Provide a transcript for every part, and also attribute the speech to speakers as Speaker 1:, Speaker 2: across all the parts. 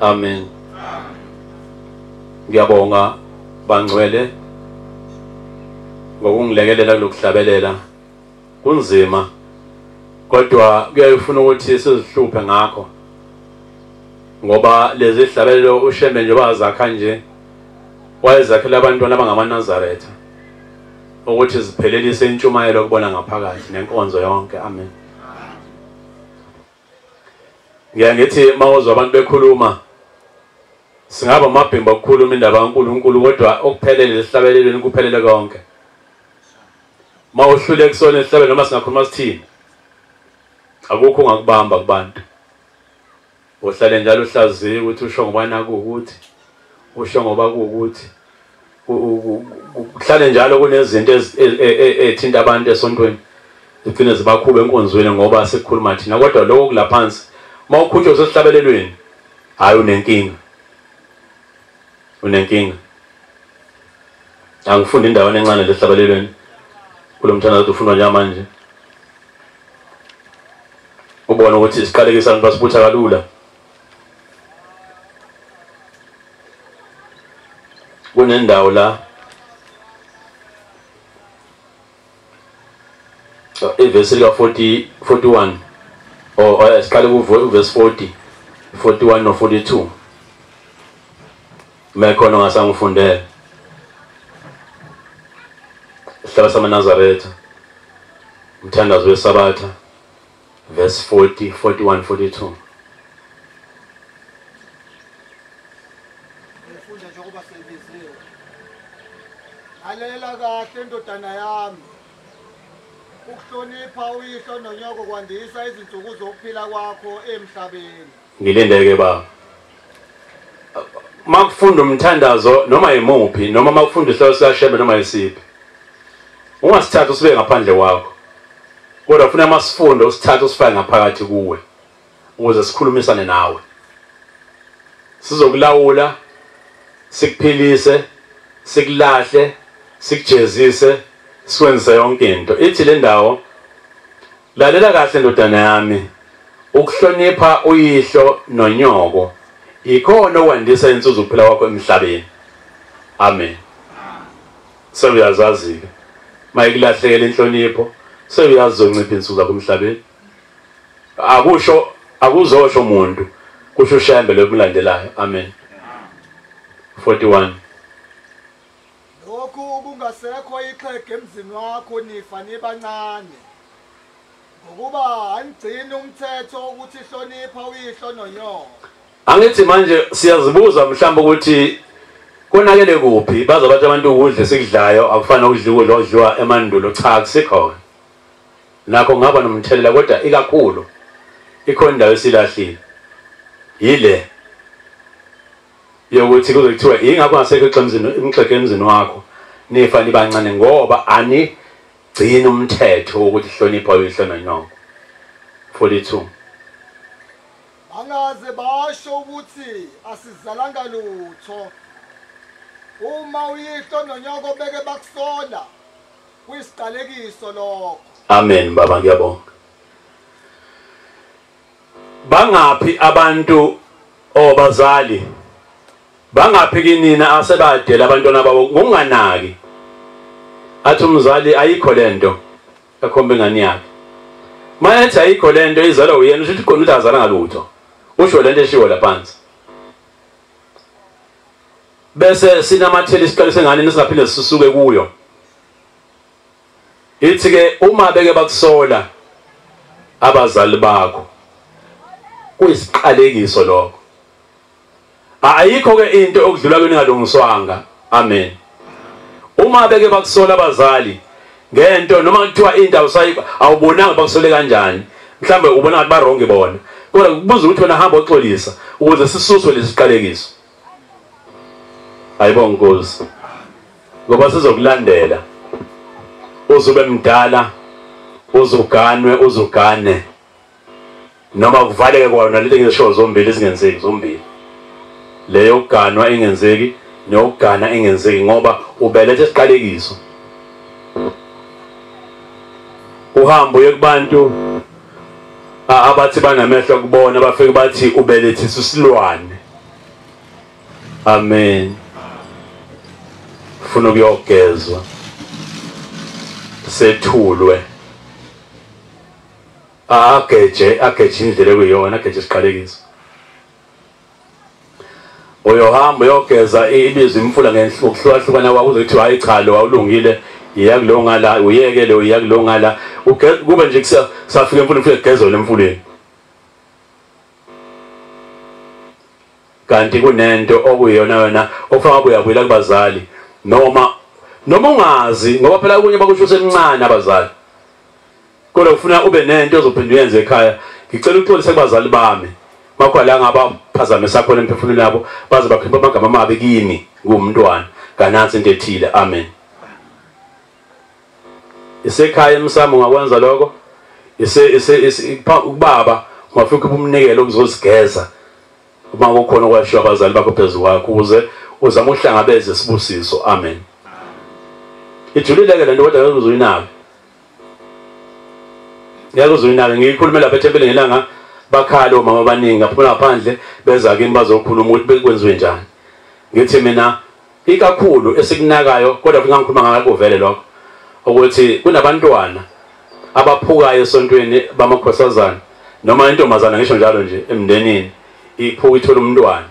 Speaker 1: Amen. Ngiyabonga bangcwele ngokungilekelela kulokuhlabelela kunzima kodwa kuyayifuna ukuthi sizihluphe ngakho ngoba lezi hlabelelo ushembe nje bazakha nje wayezakhela abantwana abangamaNazaretha ukuthi ziphelelise intshumayelo kubona ngaphakathi nenkonzo yonke. Amen. Ngiyangithi mawuzwa abantu bekhuluma singaba amabhimba okukhuluma indaba kaNkulunkulu kodwa okuphelele esihlabelelweni kuphelele konke. Mawuhlule kusona esihlabelelo noma singakhuluma sithini akukho ongakubamba kubantu. Uhlale njalo uhlaziya ukuthi usho ngobana ukuthi usho ngoba kuukuthi uhlale njalo kunezinto ezithinta abantu esontweni zigcine zibakhube enkonzweni ngoba sekukhuluma thina kodwa lokho kulaphansi mawukhutshwa sesihlabelelweni hayi unenkinga. Angifunda indawo encane lesihlabelelweni kulomthandazo ufundwa njengamanje ubona ukuthi isiqalekiso basibutha kalula. Kunendawo la verse 41 or siqale ku verse 40 41 no 42 mekhona ngasangifundela sihlala samaNazaretha umthandazo wesabatha verse 40 41 42.
Speaker 2: Lalela kahle ndodana yami ukuhlonipha uyihlo nonyoko kwandisa izinsuku zokuphila kwakho emhlabeni.
Speaker 1: Ngilindeke baba makufunda umthandazo noma imuphi noma makufunda ihlelo sikaShembe noma isiphi ungasithatha usibe ngaphandle kwakho kodwa ufuna amasifundo usithathe usifake ngaphakathi kuwe ukuze sikhulumisane nawe sizokulawula sikuphilise sikulahle sikujezise sikwenze yonke into. Ithi le ndawo lalela kahle ndodana yami ukuhlonipha uyihlo nonyoko ikhona okwandisa insuku ukuphila kwakho emhlabeni. Amen. Sebuyazazi ke mayikulahlekela inhlonipho sebuyazoncipha insuku zakho emhlabeni akusho akuzosho umuntu kusho uShembe lokulandelayo. Amen. 41
Speaker 2: kungasekho ixhege emzini wakho nifa nibancane ngokuba angigcina umthetho ukuthi hlonipha uyihlo nonyoko.
Speaker 1: Angithi manje siyazibuza mhlawumbe ukuthi konakele kuphi baza bathi abantu ukudla esikudlayo akufana ukudla ukudla odliwa emandulo cha akusikhona nakho ngaba nomthelela kodwa ikakhulu ikhona indawo esilahlile yile yokuthi kuze kuthiwa ingakho ngasekho imxhege emzini wakho nifa nibancane ngoba ani gcina umthetho ukuthi hlonipha uyihlo nonyoko. 42
Speaker 2: angaze basho ukuthi asizalanga lutho uma uyihlo nonyoko beke bakusola kuyisiqalekiso lokho.
Speaker 1: Amen baba ngiyabonga. Bangaphi abantu obazali bangaphi kinina asebadela abantwana babo ngokunganaki athi umzali ayikho lento ekhomba ingane yakhe mayethi ayikho lento izalwa uyena usho ukuthi khona ukuthi azala ngalutho usho lento eshiwo laphansi bese sinamathela isiqalo sengane nisingaphinde sisuke kuyo. Ithi ke uma beke bakusola abazali bakho kuyisiqalekiso lokho ayikho ke into okudlula kweni ngalungiswanga. Amen. Uma beke bakusola abazali ngento noma kuthiwa into awubonanga bakusole kanjani mhlambe ubona ngathi baronge bona kodwa kubuza ukuthi wena hamba oxolisa ukuze sisuswe lesiqalekiso. Ayibonga Nkosi ngoba sizokulandela uzube mdala uzuganwe uzugane noma kuvaleke kwana leli ngisho zombili singenzeki zombili leyo kuganwa ingenzeki nokugana ingenzeki ngoba ubelethe isiqalekiso. Uhamba uye kubantu abathi banamehlo kubona bafike bathi ubelethisa isilwane amen. Funa ukuyogezwa sethulwe ageje indlela ekuyona, ageje isiqalekiso. Uyohamba uyogeza ilizwi imfula ngokuhlukahlukana kwakho uzothi hayi cha lo awulungile, iyakulongala uyeke lo iyakulongala kube nje kusafika imfula kugezwe lemfuleni. Kanti kunento okuyona yona ofaka uyabuyela kubazali noma ungazi, ngoba phela kunye bakusho semncane abazali. Kodwa ufuna ube nento ozophinda uyenze ekhaya. Ngicela uxolise kubazali bami makho la ngabaphazamisa khona emphefumulweni yabo baze bakhipha amagama amabi kimi ngumntwana kanansi into ethile. Amen. Isekhaya emsamo ungakwenza lokho. Ubaba ungafika umnikelo ukuzosigeza uma kukhona okwashiya abazali bakho phezulu kwakho ukuze uzama uhlangabeze isibusiso. Amen. Ijulile ke lento kodwa uzuyinaka. Yakuzuyinaka ngiyikhulumela lapha ethempelini ngelanga bakhala omama abaningi ngaphuma ngaphandle beza kimi bazokhuluma ukuthi bekwenziwe njani. Ngithi mina ikakhulu esikunakayo kodwa ngingakhuluma ngakho vele lokho ukuthi kunabantwana abaphukayo esontweni bamakhosazana noma intombazana ngisho njalo nje emndenini iphuka ithola umntwana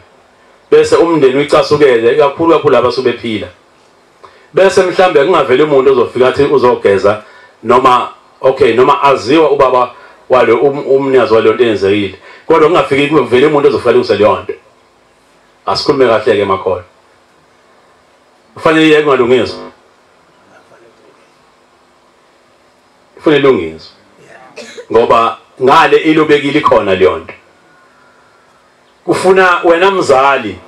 Speaker 1: bese umndeni uyicasukele kakhulu abasubephila bese mhlambe kungaveli umuntu ozofika athi uzogeza noma noma aziwa ubaba wale umnikazi wale nto enzekile kodwa kungafiki kuvele umuntu ozofika lungise leyo nto. Asikhulume kahle ke emakhona kufanele kungalungiswa, kufanele ilungiswe ngoba ngale ilobekile khona leyo nto. Kufuna wena mzali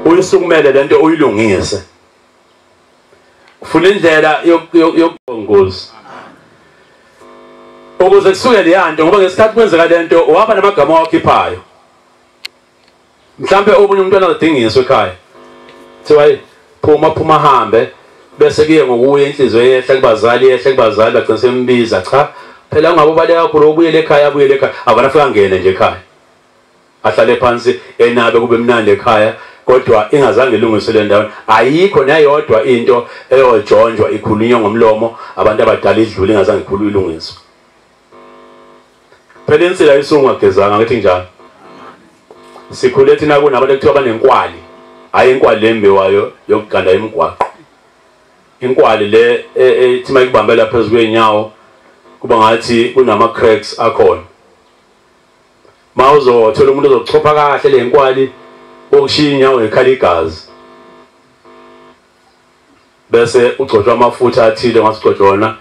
Speaker 1: uyisukumele lento uyilungise. Kufuna indlela yokukhongoza ukuze kusuke le nto ngoba ngesikhathi kwenzeka lento waba namagama wakhiphayo. Mhlambe omunye umntwana adingiswe ekhaya thiwa phuma hambe bese kuye ngokuya inhliziyo yehla kubazali bagcina sembiza cha phela ngabe ubaleka kakhulu ubuyele ekhaya abana fika ngene nje ekhaya ahlale phansi enabe kube mnandi ekhaya kodwa ingazange ilungiswe le ndawo. Ayikho nayodwa into eyojonjwa ikhulunywa ngomlomo abantu abadala idlule ingazange ikhulu ilungiswe. Phela insila isungagezanga ngithi njalo. Sikhule thina kunabantu ekuthiwa banenkwali, hayi inkwali lembewayo yokuganda imigwaqo. Inkwali le ethi mayikubambela phezulu kwenyawo kuba ngathi kunama cracks akhona. Mawuzothola umuntu ozochopha kahle le nkwali okushiya inyawo ekhala igazi bese ugcotshwa amafutha athile ngasugcotshona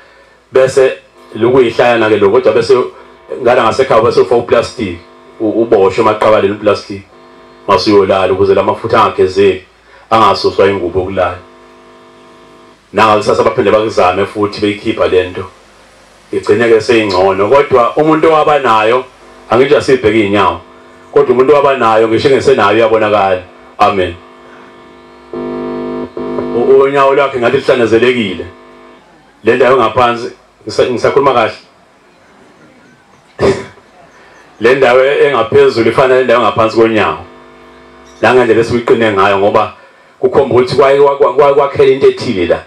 Speaker 1: bese lokuyihlaya ke lokho kodwa bese ngala ngasekhaya bese ufaka uplastic uboshe amaqabala leplastic masuyolala ukuze lamafutha angagezeki angasuswa ingubo okulala. Nanga kusasa baphinde bakuzame futhi beyikhipha lento igcineke seyingcono kodwa umuntu owaba nayo angithi asibheke inyawo kodwa umuntu owaba nayo ngisho ngesenayo yabonakala. Amen. Unyawo lakhe ngathi lihlangazelekile le ndawo ngaphansi ngisakhuluma kahle le ndawo engaphezulu ifana le ndawo ngaphansi konyawo la ngandlela esiqine ngayo ngoba kukhomba ukuthi kwakhela into ethile la.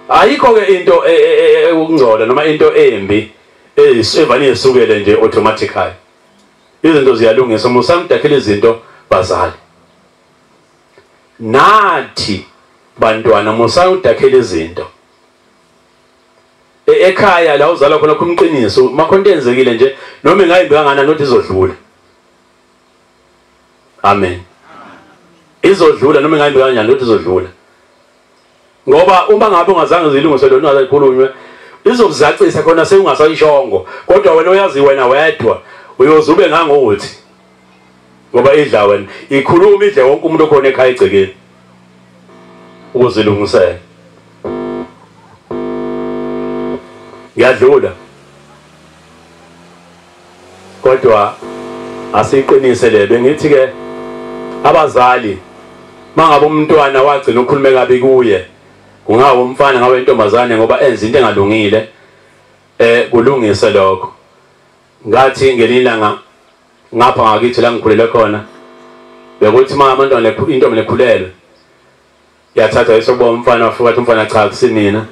Speaker 1: Ayikho ke into ukungcola noma into embi evane isukele nje automatically. Izinto ziyalungiswa musamdakhela izinto bazali. Nathi bantwana musamdakhela izinto. Ekhaya la uzala khona kumqiniso makhonto enzekile nje noma engayimbi kangana nothi izodlula. Amen. Izodlula noma engayimbi kanjani nothi izodlula. Ngoba uma ngabe ungazange zilungiswe lona ungazakhulunywe izokuzacisa khona sewungasayishongo kodwa wena uyazi wena wedwa uyozube ngangothi ngoba idla wena ikhuluma idle wonke umuntu okhona ekhaya egcekeni ukuzilungisela. Yadlula kodwa asiqinise le bengithi ke abazali mangabe umntwana wagcina ukukhuluma kabi kuye kungawo umfana ngabe intombazane ngoba enza into engalungile kulungise lokho. Ngathi ngelilanga ngapha ngakithi la ngikhulele khona bekuthi mama intombi lekhulelwe yathatha isokuba umfana wafika athi umfana cha kusinina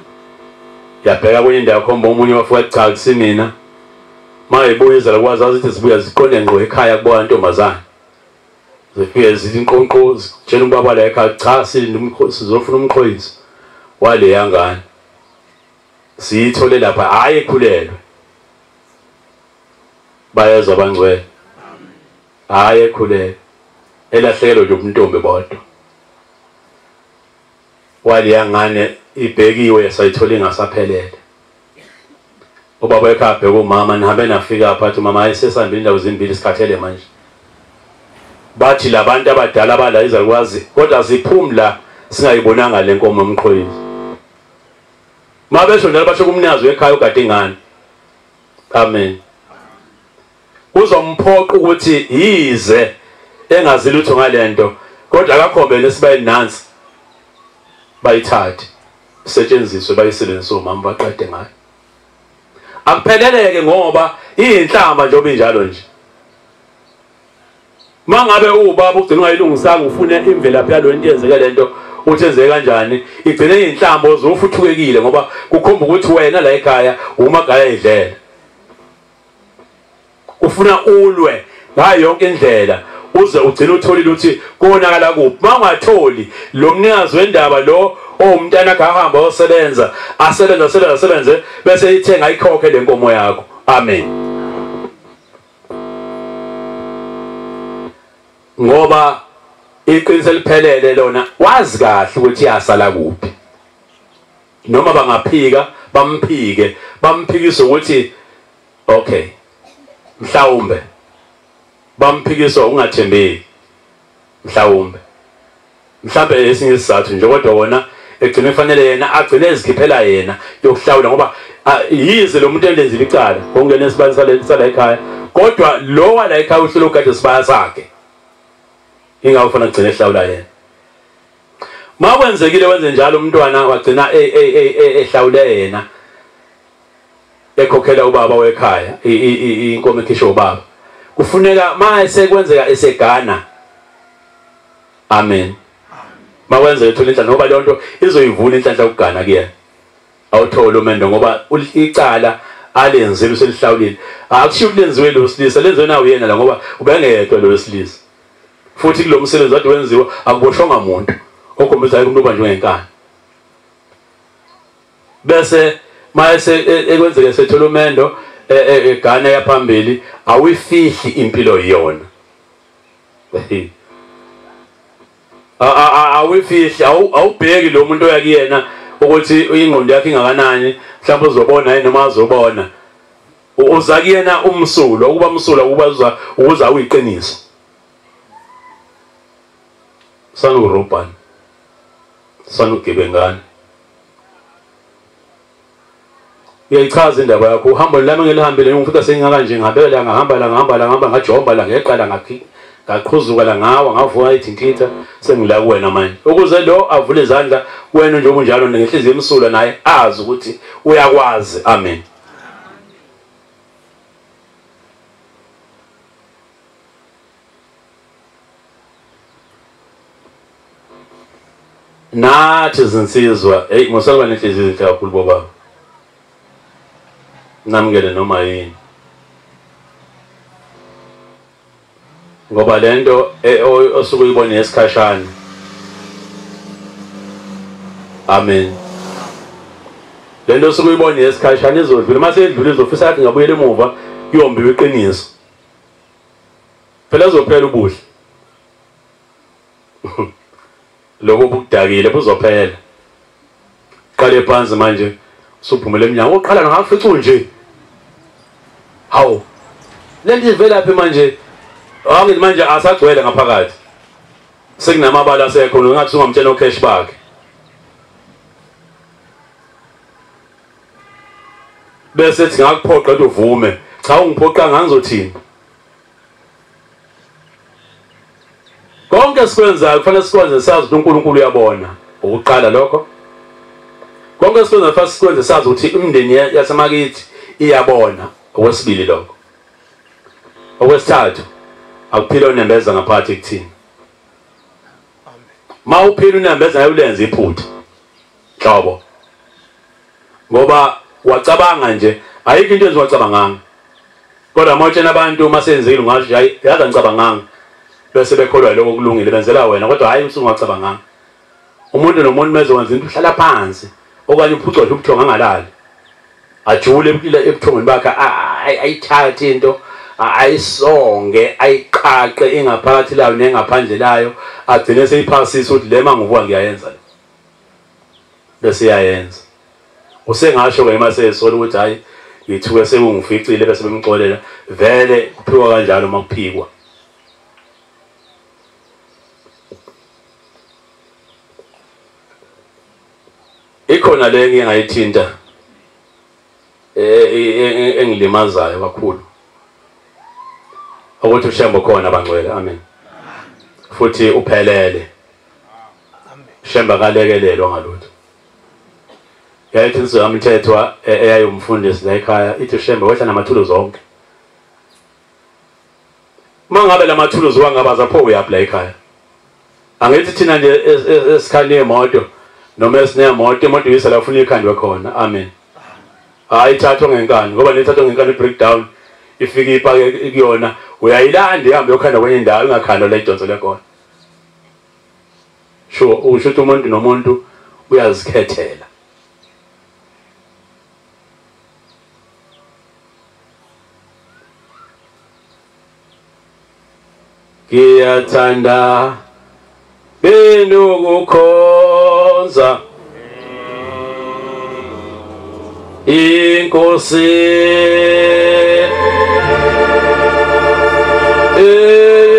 Speaker 1: yabheka kwenye indawo khomba umunye wafika cha kusinina mayibuyiza lakwazi ukuthi sibuya ziqonde ngqo ekhaya kuba intombazana zifike zithi inqonqo zitshela ubaba la ekhaya cha sizofuna umkhoyiso wale yangane siyithole lapha hayi ekhulelwe bayeza bangcwele hayi ekhulelwe elahlekelwe nje ubuntombi bodwa wale yangane ibhekiwe sayithola ingasaphelele ubaba ekhaya bheka umama nihambe nafika phathi umama ayesesambile indawo zimbili isikhathele manje bathi labantu abadala abala izakwazi kodwa ziphumla singayibonanga lenkomo emqhoyini mabesho njalo basho kumnikazi wekhaya ugade ingane amen uzomphoqa ukuthi yize engazi lutho ngalento kodwa akakhombe lesibayini nansi bayithathe setshenziswe bayisebenzise umama baqede ngayo akupheleleke ngoba iyinhlamba nje obinjalo nje mangabe ubaba ugcina ungayilungisanga ufune imvelaphi yalo into yenzeke lento uthenzeke kanjani igcine iyinhlamba ozofuthukekile ngoba kukhomba ukuthi wena la ekhaya umagaya idlela ufuna ulwe ngayo yonke indlela uze ugcina utholile ukuthi konakala kuphi mangatholi lo mnikazi wendaba lo umntana akahamba osebenza asebenze bese ithenga ikhokhe lenkomo yakho amen ngoba iqiniso liphelele lona wazi kahle ukuthi yasala kuphi noma bangaphika bamphikise ukuthi okay mhlawumbe bamphikisa ungathembeki mhlawumbe mhlambe esinye isizathu nje kodwa wona egcine kufanele yena agcine ezikhiphela yena yokuhlawula ngoba yize lo muntu elenzile icala kongena esibani sala ekhaya kodwa lo wala ekhaya uhlelo ukade sibaya sakhe ingawufana kugcina ehlawula yena makwenzekile wenze njalo umntwana wagcina ehlawule yena ekhokhela ubaba wekhaya inkomo ekhisho ubaba kufuneka mase kwenzeka esegana amen makwenzeka ethola inhlanhla ngoba lonto izoyivuna inhlanhla ukugana kuyena awuthola umendo ngoba icala alenzile uselihlawulile akushiyo kulenziwe lo silisa lenziwe nawe yena la ngoba ubengedwa lo wesilisa futhi kulo msebenzi wade wenziwa akuboshonga umuntu okhombisa umuntu obanjwe ngenkani bese mase ekwenzeke sethola umendo egane yaphambili awuyifihli impilo yona awuyifihli awubheki lo muntu oyakuyena ukuthi ingqondo yakhe ingakanani mhlawumbe uzobona yena noma azobona uza kuyena umsulo ukuba umsulo ukuza uyiqiniso sanurubani sanugebengani uyayichaza indaba yakho uhamba lami ngelihambile ngifika sengaka nje ngihambela ngahamba ngajomba la ngeqala ngaqhuzuka la ngawa ngavuka ithintitha sengila kuwena manje ukuze lo avule izandla wena nje obunjalo ngenhliziyo emsula naye azi ukuthi uyakwazi amen nathi zinsizwa musalwa nenhliziyo kakhulu baba namukele noma yini ngoba lento osuke uyibona esikhashana amen lento osuke uyibona esikhashana izodlula mase edlule izofisa yathi ngabuyela emuva iyombe iqiniso phela uzophela ubuhle lokho bukudakile buzophela qale phansi manje suphumele eminyango oqala ngafica nje hawo lento ivela phi manje angithi manje asagcwele ngaphakathi sekunamabala asekhona ngathi ungamtshela ucash bakhe bese ethi ngakuphoqa ukuthi uvume cha ungiphoqa ngangizothini konke sikwenzayo kufanele sikwenze sazi ukuthi uNkulunkulu uyabona ukuqala lokho konke sikwenza kufanele sikwenze sazi ukuthi imindeni yasemakithi iyabona okwesibili lokho okwesithathu akuphila onembeza ngaphakathi kuthini mawuphila unambeza ngayolenza iphutha hlobo ngoba wacabanga nje ayikho into eziwacabanganga kodwa mawutshena abantu masenzile ngasho hayi yaza ngicabanganga bese bekholwa lokho kulungile benzela wena kodwa hayi usungacabanganga umuntu nomuntu mezokwenza into uhlala phansi okanye uphucwa ubuthonga ngalali ajule ebuthongweni bakhe ayithathe into ayisonge ayiqaqe ingaphakathi layo nengaphandle layo agcine seyiphasisa ukuthi le manguvuka ngiyayenza bese yayenza usengasho ke masesola ukuthi hayi yithuke sekungificile bese bemxolela vele kuphiwa kanjalo makuphikwa ikhona le ngiyayithinta engilimazayo kakhulu ukuthi ushembo khona bangcwele amen futhi uphelele amen shemba kalekelelwa ngalutho yayithi izomthethwa eyayumfundisi la ekhaya ithi ushemba wehla namathuluzi zonke mangabe lamathuluzi wangabaza pho uyapla ekhaya angithi thina nje esikhani emoto noma esinemoto imoto yisala ufuna ikhandwe khona amen ayithathwa ngenkani ngoba nethathwa ngenkani breakdown ifika ipake kuyona uyayilanda ihambe yokhanda kwenye indawo ingakhanda la idonsele khona sho usho ukuthi umuntu nomuntu uyazikhethela Kiyathanda benukukhonza Inkosi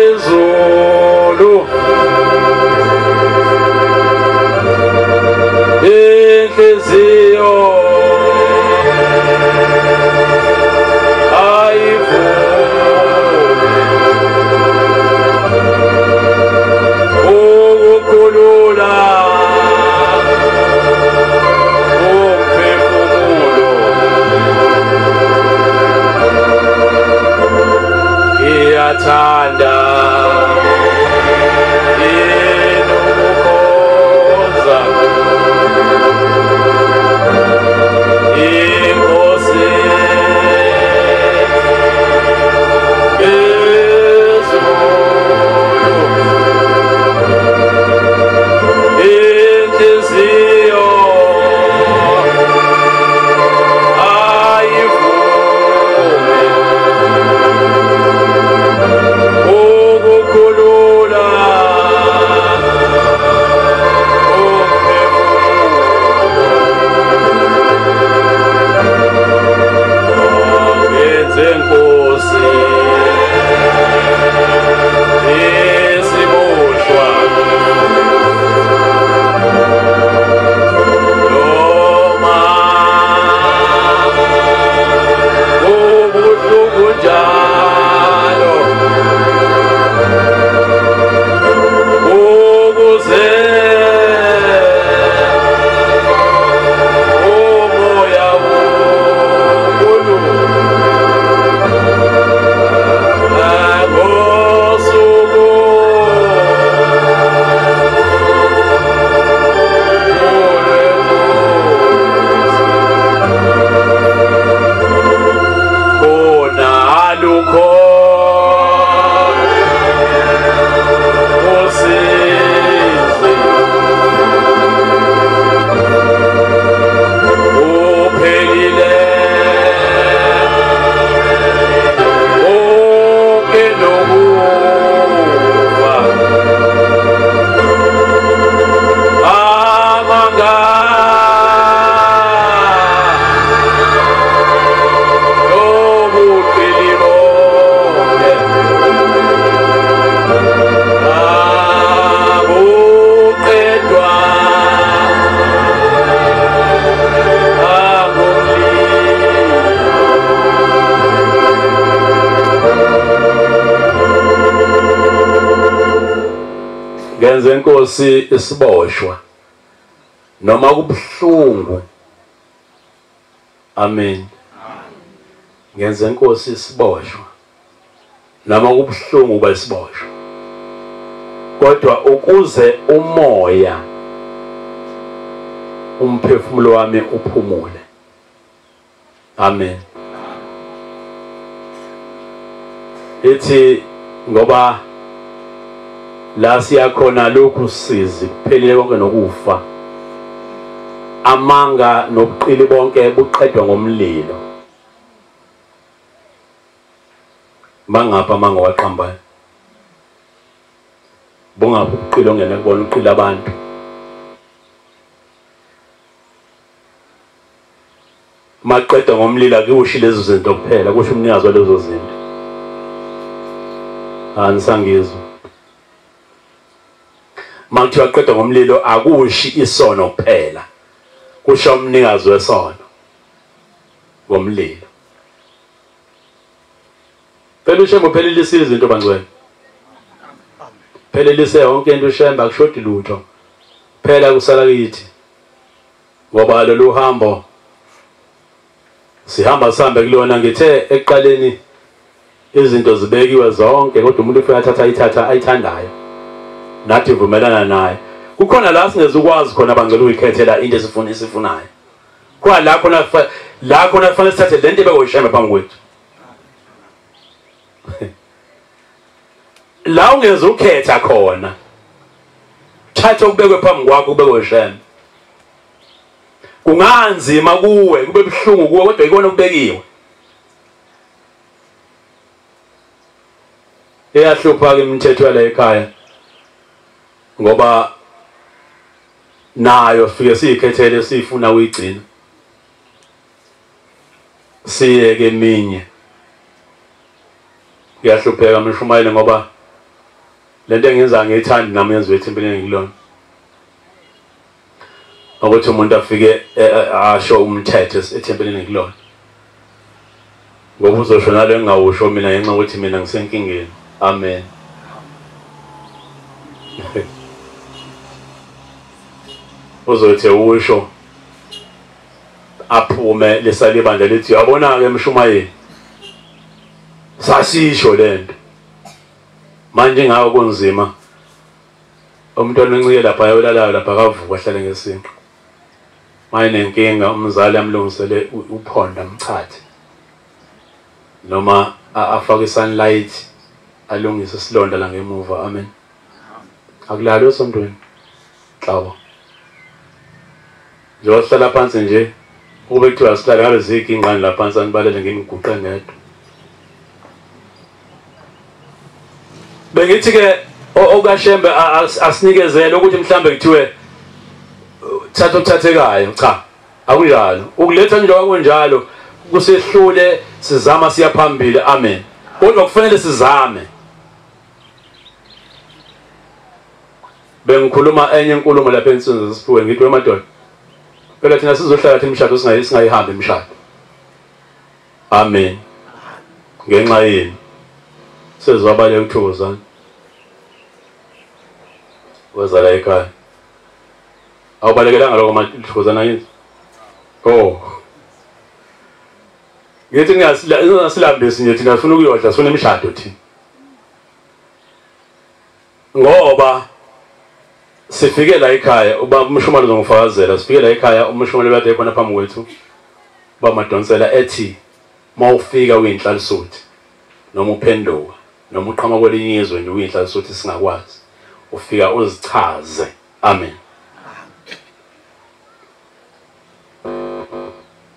Speaker 1: ezulu inhliziyo Thanda inukukhonza Inkosi ezulu inhliziyo Ngenze inkosi isiboshwa noma kubuhlungu amen ngenze inkosi isiboshwa noma kubuhlungu kuba isiboshwa kodwa ukuze umoya umphefumulo wami uphumule. Amen. Ithi ngoba la siyakhona lokhu siziphelele konke nokufa, amanga nobuqili bonke buqedwa ngomlilo. Mangapha amanga waqambayo, bungaphi ubuqili ongene kubona uqila abantu. Maqedwa ngomlilo akushi lezo zinto kuphela, kusho umnikazi walezo zinto. Anisangizwa. Manje waqedwa ngomlilo akushi isono kuphela, kusho umnikazi wesono ngomlilo. Phela ushemba uphelelisa izinto bangcwele. Phelelise yonke into ushemba akushodi lutho. Phela kusala kithi. Ngoba lolu hambo sihamba sihambe kulona, ngithe eqaleni izinto zibekiwe zonke kodwa umuntu ufika ithatha ayithandayo. Nathi vumelana naye. Kukhona la singezukwazi khona bangcwele uyikhethela into esifunayo. Kwa la khona kufanele sithathe lento ebekushemba phambi kwethu. La ungezukhetha khona, thatha okubekwe phambi kwakho kubekwe shembe. Kunganzima kuwe, kube buhlungu kuwe, kodwa ikona okubekiwe. Iyahlupha ke imithetho yala ekhaya ngoba nayo fike siyikhethele sifuna uyigcina. Siyeke eminye. Ngiyahlupheka Mshumayeli ngoba lento engenza ngiyithandi nami yenziwe ethempelini ngilona. Ukuthi umuntu afike asho umthetho ethempelini ngilona. Ngoba uzoshona le ngawusho mina ngenxa ukuthi mina ngisenkingeni. Amen. Uzothi usho aphume lesalibandla lithi yabona ke Mshumayeli sasisho lento manje ngawo kunzima. Umntwana oncike lapha ayolala lapha akavuka ahlale ngesinqo. Maye nenkinga umzali amlungisele uphonda mchathe noma afake sunlight alungise isilonda la ngemuva. Amen. Akulalo esontweni xaba nje sihlala phansi nje kube kuthiwa sihlala ngabe zikho ingane la phansi anibalele ngimiguqe ngedwa. Bengithi ke okashembe asinikezele ukuthi mhlambe kuthiwe thatha okuthathekayo. Cha, akunjalo. Ukuletha nje okunjalo kusehlule sizama siya phambili. Amen. Kodwa kufanele sizame. Bengikhuluma enye inkulumo lapha ensizwe siphuwe ngithi wemadoda, phela thina sizohlala thina imishado singayihambi imishado. Amen. Ngenxa yini sezwabale ukuthokozana wazala ekhaya awubalekelanga lokho mathokozana yini. Oh, ngithi ngiyasilambisi nje thina sifuna ukuyodla sifuna imishado thina ngoba sifike la ekhaya. Uba uMshumayeli uzongifakazela sifike la ekhaya uMshumayeli bathe khona phambi kwethu bamadonsela ethi mawufika uyinhlalisuthi noma uphenduka noma uqhama kwelinye izwe nje uyinhlalisuthi singakwazi ufika uzichaze. Amen.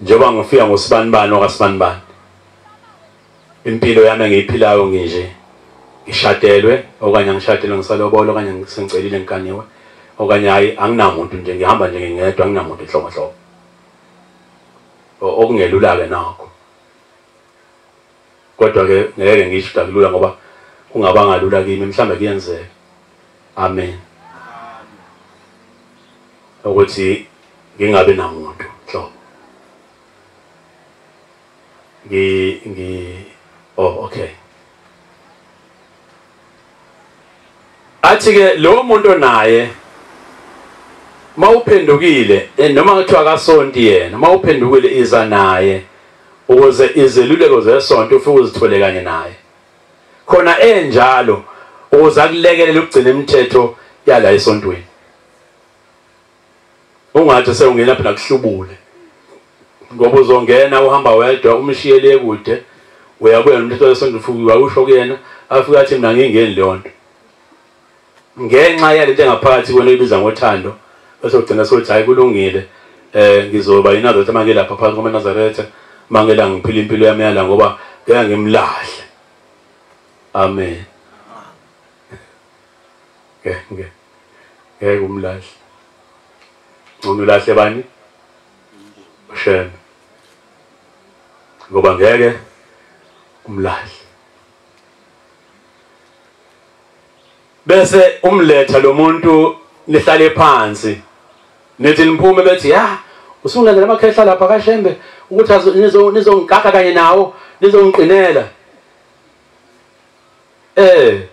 Speaker 1: Njengoba ngifika ngosibanibani okasibanibani impilo yami engiyiphilayo nginje ngishadelwe okanye angishadelwe ngisalobolo okanye ngisengicelile ngikaniwe okanye hayi anginamuntu nje ngihamba nje ngingedwa anginamuntu enhloko okungelula ke nakho. Kodwa ke ngeke ngisho dakulula ngoba kungabanga lula kimi mhlambe kuyenzeka. Amen. Ukuthi ngingabe namuntu enhloko okay. Athi ke lo muntu naye mawuphendukile noma kuthiwa akasonti yena mawuphendukile iza naye ukuze izeluleko zesonto ufike uzithole kanye naye khona enjalo uza kulekelela ukugcina imithetho yala esontweni. Ungathi sewungena phela kuhlubule ngoba uzongena uhamba wedwa umshiyele ekude uyabuya nomthetho wesonto ufuka usho kuyena afika athi mina ngingeni leyo nto ngenxa yalento engaphakathi kwena ibiza ngothando bese ugcina sothi hayi kulungile ngizoba yinazo manje lapha phakathi kwaNazaretha mangela ngiphila impilo yami yala ngoba ngeke ngimlahle. Amen. Ngeke umlahle. Ungulahle bani? Shem. Ngoba ngeke umlahle. Bese umletha lo muntu lihlale phansi. Nithi niphume bethi ya usungilandela amakhehla lapha kaShembe ukuthi nizongigaka kanye nawo nizongiqinela.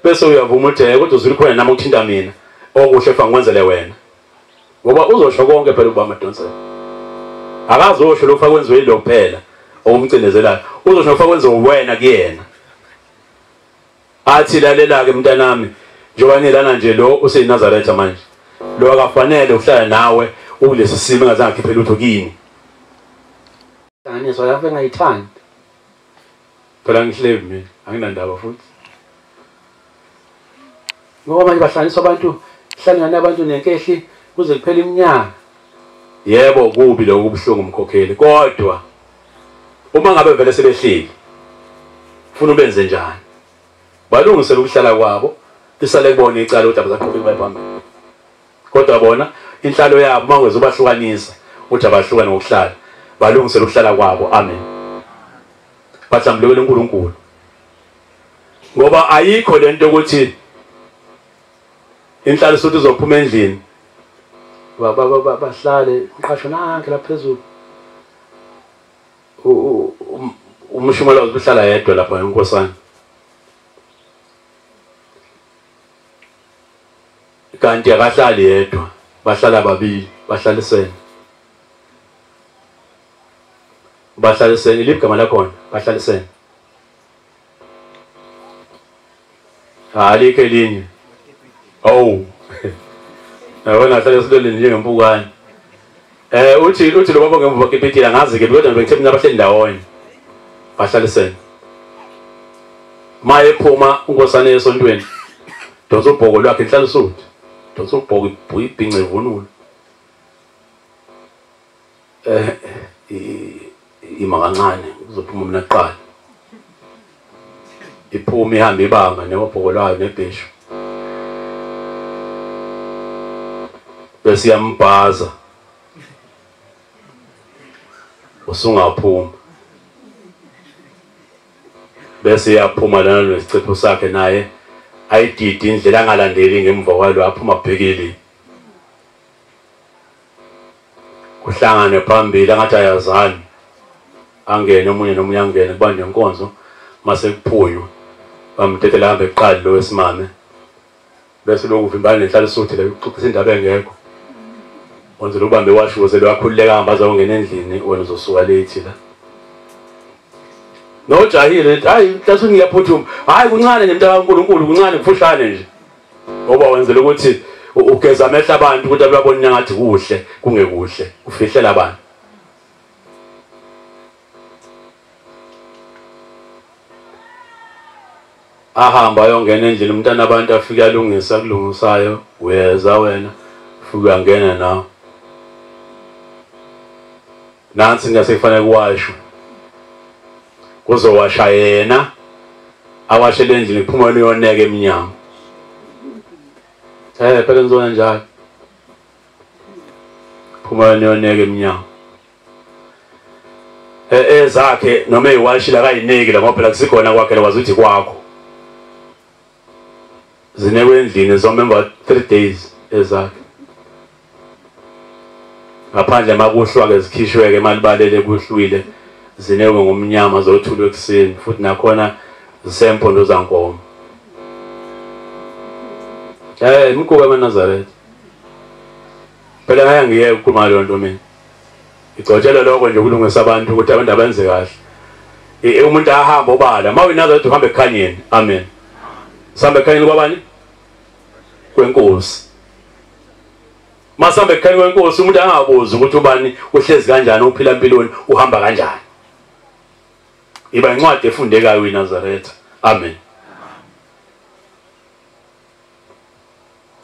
Speaker 1: Bese uyavuma ukuthi kodwa uzilikhona nami ukuthinta mina okuhle fa ngikwenzele wena. Ngoba uzosho konke phela ukuba amadonsela. Akazosho lokho kwenziwe yilo kuphela okumcindezelayo. Uzosho lokho kwenziwe wena kuyena. Athi lalela ke mntanami njengoba nilana nje lo useNazaretha manje. Lo akafanele uhlala nawe ukulesi simo engazange khiphe lutho kini. Kanisa yafe ngayithandi. Phela ngihlebe mina anginandaba futhi. Ngoba manje bahlanganiswa abantu hlangana nabantu nenkehli kuze kuphele iminyaka. Yebo kubi lokho kubuhlungu umkhokheli kodwa uma ngabe vele sebehleli ufuna ubenze njani? Balungisela ukuhlala kwabo lisale kubona icala ukuthi abazaqhubeka bayiphambili. Kodwa bona inhlalo yabo mangeze ubahlukanisa uthi abahlukana ngokuhlala balungisela ukuhlala kwabo. Amen. Bahlambulekele uNkulunkulu. Ngoba ayikho lento ukuthi inhlalo sothi uzophuma endlini bahlale ngiqasho nanke lapha phezulu Mshumayeli uhlala yedwa lapha enkosana kanti akahlali yedwa bahlala babili bahlalisene iliphi gama lakhona bahlalisene alikho elinye Yabona ahlale siloleni njengempukane. Uthi lo baba ngemva kwakepetila ngazi ke kodwa ngithe mina abahleli ndawonye. Bahlalisene. Maye phuma unkosana esontweni. Donsa ubhoko lwakhe enhlalo suthi. Donsa ubhoko ibhince ivunulo. Ima kancane uzophuma mina kuqala. Iphuma ihamba ibanga nebhoko lwayo nebheshu. Bese yambhaza usungaphuma bese yaphuma lana nesicipho sakhe naye ayididi indlela angalandeli ngemva kwalo aphuma abhekile kuhlangane phambili angathi ayazani angene omunye nomunye angene kubanje inkonzo mase kuphunywa bamthethela hambe eqali lo wesimame bese lokuvimbana nenhlalo sothi la uxoxisa indaba engekho Onzelo ubambe washo uzelo wakhululeka hamba azongena endlini wena uzosuka late la. No jahile hayi mhlathi ngiyaphuthuma. Hayi kuncane nemntaka kaNkulunkulu kuncane kufushane nje. Ngoba wenzela ukuthi ugeza amehla abantu ukuthi ababone ngathi kuhle kungekuhle ufihlela abantu. Ahamba yongena endlini umntana abantu afika alungisa kulungisayo weza wena ufika ngena nawe. Nansi ngasekufanele kuwashwe kuzowasha yena awashe lendlini kuphuma leyoneke eminyango phela nizona njalo kuphuma leyoneke eminyango ezakhe noma eyiwashila kayineki la ngoba phela kusikhona kwakhe lekwazi ukuthi kwakho zinekwe endlini zomember 3 days ezakhe ngaphandle makuhlwa ke zikhishwe ke malibalele kuhlwile zineke ngomnyama zothulwe ekseni futhi nakhona zisempondo zankomo imikuba eNazaretha phela ngeke ngiye ukukhuluma lonto mina igcotshela lokho nje ukulungisa abantu ukuthi abantu abenze kahle umuntu ahamba obala mawe eNazaretha uhambe ekhanyeni amen sambe ekhanyeni kwabani kwenkosi. Masambe ekhaya kwenkosi umuntu angabuzi ukuthi ubani uhlezi kanjani uphila empilweni uhamba kanjani. Iba incwadi efundekayo iNazaretha. Amen.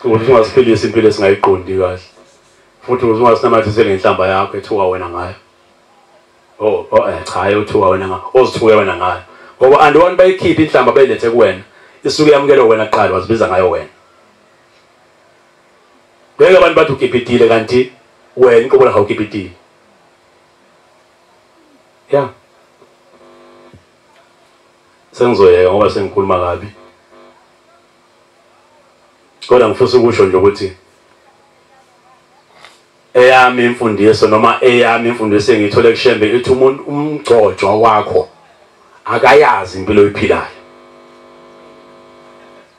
Speaker 1: Ukuthi ungasiphilisa impilo esingayiqondi kahle. Futhi ungasinamathisele ngenhlamba yakho ethuka wena ngayo. Cha ayothuka wena ngayo. Ozithuke wena ngayo. Ngoba andiboni bayikhipha inhlamba bayilethe kuwena. Isuke yamukele wena kuqala wazibiza ngayo wena. Beka abantu bathi ukipitile kanti wena inkobo lakho ukipitile. Yeah. Sengizoyeka ngoba sengikhuluma kabi. Kodwa ngifisa ukusho nje ukuthi eyami imfundiso noma eyami imfundiso engiyithole kushembe ithi umuntu umgcojo wakho akayazi impilo oyiphilayo.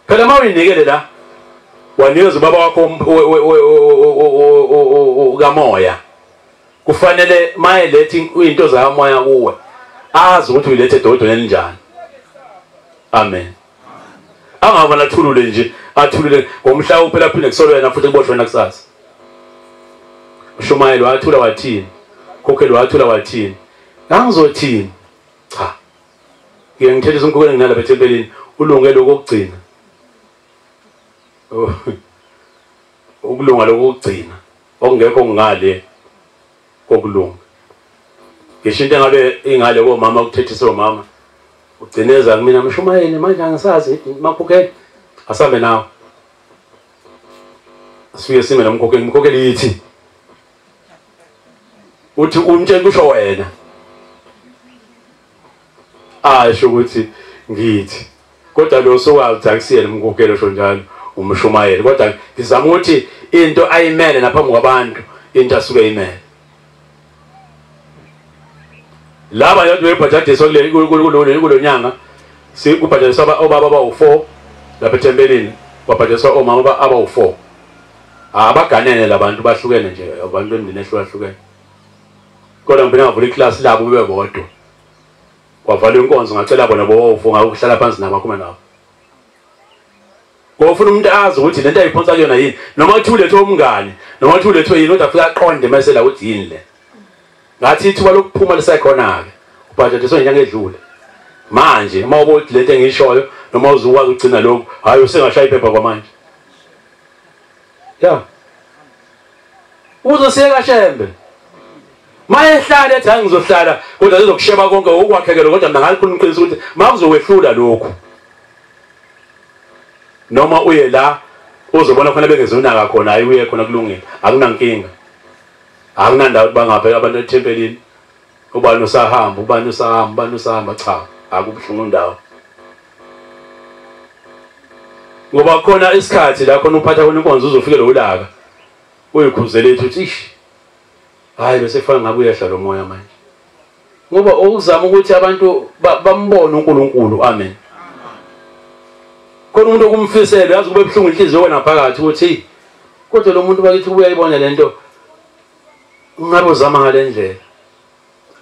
Speaker 1: Phela mawuyinikele la wanikeza ubaba wakho kamoya kufanele mayelethe into zakamoya kuwe azi ukuthi uyilethe edodweni elinjani. Amen. Angaba nathulule nje athulule ngomhla uphela phinde kusolo yena futhi kuboshwe nakusasa. Mshumayeli wathula wathini? Kokheli wathula wathini? Nangizothini? Cha. Ngiyangithelisa umkhokheli nginalapha ethempelini ulungele ukugcina. Ukulunga lokugcina okungekho ngale kokulunga. Ngisho into engabe ingale komama ukuthethisa omama ugcineza kumina Mshumayeli manje angisazi makhokheli asambe nawe. Asifike sime nomkhokheli yithi uthi umtshela kusho wena. Asho ukuthi ngithi kodwa lo sowazi akusiyele umkhokheli osho njalo uMshumayeli kodwa ngizama ukuthi into ayimele naphambi kwabantu into asuke ayimele. Laba yathi webhajadiswa kulonyanga sikubhajadiswa obaba abawu4 lapha ethempelini kwabhajadiswa omama abawu4. Abaganene labantu bahlukene nje abantu bemndeni ehlukahlukene. Kodwa ngibona ngavula iclass labo bebodwa. Kwavala inkonzo ngacela bona bowu4 ngakuhlala phansi nabo akhuluma nabo. Ngofuna umuntu azi ukuthi lento ayiphonsa kuyona yini noma uthi ulethe umngane noma uthi ulethe yini kodwa afika aqonde mesela ukuthi yini le. Ngathi ithuba lokuphuma lisekhona ke ubhajadiswa inyanga edlule. Manje uma ubothi lento engishoyo noma uzukwazi ukugcina lokho hayi usengashaya iphepha kwamanje. Yeah. Uzosiyeka shembe. Mayehlala ethi angizohlala kodwa lizokusheba konke ukwakhekelo kodwa mina ngalikhuluma iqiniso ukuthi makuzowehlula lokho. Noma uye la uzobona khona bengezunaka khona hayi uye khona kulungile akunankinga. Akunandawo bangaphe abantu ethempelini. Ubani usahamba ubani usahamba cha akubuhlungu ndawo. Ngoba khona isikhathi la khona uphatha khona inkonzo uzofike lo ulaka uyikhuzele ethi ish hayi bese kufanele ngabe uyehla lo moya manje. Ngoba ukuzama ukuthi abantu bambone uNkulunkulu. Amen. Khona umuntu okumfisela yazi kube buhlungu inhliziyo wena phakathi ukuthi kodwa lo muntu bakithi uyayibona lento ngabe uzama ngalendlela.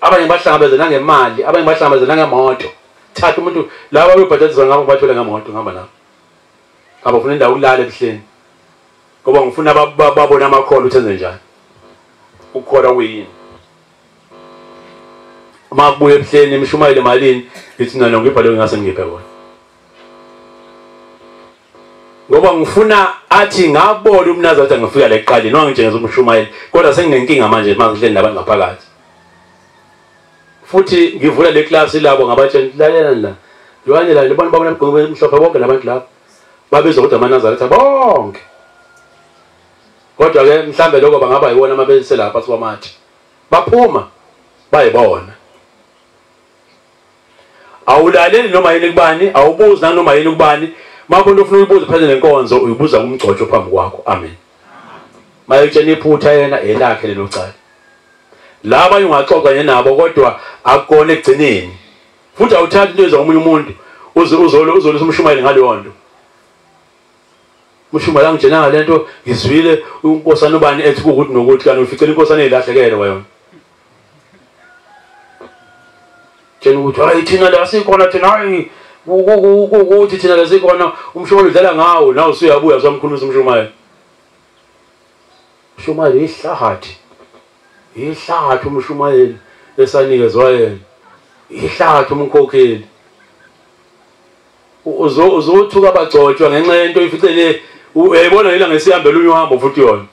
Speaker 1: Abanye bahlangabezana ngemali, abanye bahlangabezana ngemoto. Thatha umuntu laba bebhajadizwa ngabo bathole ngemoto ngihamba nabo. Abafuna indawo ukulala ebuhleni. Ngoba ngifuna babone amakholo uthenze njani. Ukukhola kuyini. Uma kubuye ebuhleni Mshumayeli emalini ithi nalo ngibhale ngase ngiphe bona. Ngoba ngifuna athi ngabona umNazaretha ngifika la eqaleni noma ngitshengeza uMshumayeli kodwa senginenkinga manje makuhleli nabantu ngaphakathi. Futhi ngivula le class labo ngabatshela lalela la. Yohane la libona babona ubugqobo emhlophe bonke labantu lapha. Babizwa ukuthi amaNazaretha bonke. Kodwa ke mhlambe lokho bangaba yibona mabese lapha siwamathi. Baphuma bayibona. Awulaleli noma yini kubani, awubuzi noma yini kubani. Makho ufuna uyibuza phezulu lenkonzo uyibuza kumgcojo phambi kwakho. Amen. Mayetshena iphutha yena elakhe lelo cala. Laba ungaxoxa nabo kodwa akukona egcineni. Futhi awuthathi into ezomunye umuntu uzolisa uMshumayeli ngaleyo nto. Mshumayeli angitshena ngalento ngizwile unkosana ubani ethi ukuthi nokuthi kana uficela inkosana ezilahlekele wayona. Tshena ukuthi hayi thina la sikhona thina hayi ukuthi thina lesikhona umshumayeli udlala ngawo nawe usuyabuya somkhulumisa umshumayeli. Umshumayeli ihlahathi umshumayeli esanikezwa yena. Ihlahathi umkhokheli. Uzothuka abagcotshwa ngenxa yento ificele uyayibona yila ngesihambela unye uhambo futhi yona.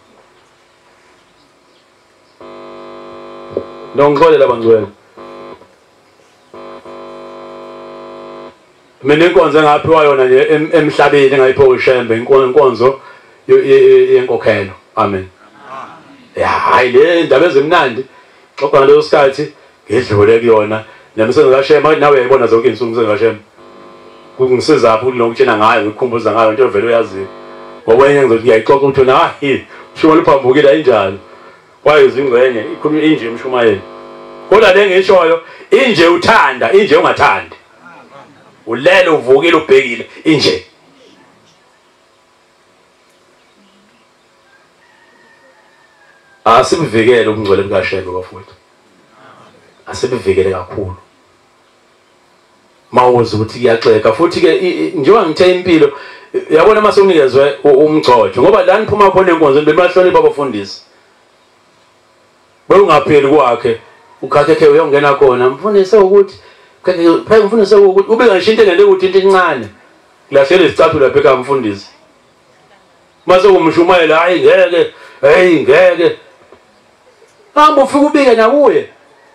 Speaker 1: Ngixolela bangcwele. Mina inkonzo engaphiwa yona nje emhlabeni engayiphiwa uShembe inkonzo yenkokhelo. Amen. Ya hayi le ndaba ezimnandi xoxa ngaleso sikhathi ngedlule kuyona nemisebenzi kaShembe nawe uyayibona zonke izinsuku imisebenzi kaShembe. Kungisiza futhi lokutshena ngayo ngikukhumbuza ngayo into vele uyazi. Ngoba yena ngizothi ngiyayixoxa ukuthi na hayi Mshumayeli uphambukile injalo. Wayezwa ingcenye ikhuluma inje Mshumayeli. Kodwa le ngishoyo inje uthanda inje ungathandi. Ulele uvukile ubhekile inje. Asibivikele ubungcwele bukaShembe bafowethu. Asibivikele kakhulu. Mawuze ukuthi kuyaxeka futhi ke njengoba ngithe impilo yabona mase unikezwe umgcotsho ngoba la niphuma khona enkonzweni bemahlonipha abafundisi. Ungapheli kwakhe ukhakhe uyongena khona mfundisi ukuthi phela mfundisi ukuthi ube ngishinto ngeke ukuthi into encane lahlele isicathulo lapha ekhaya mfundisi. Mase kumshumayela hayi ngeke hamba ufike ubike nakuye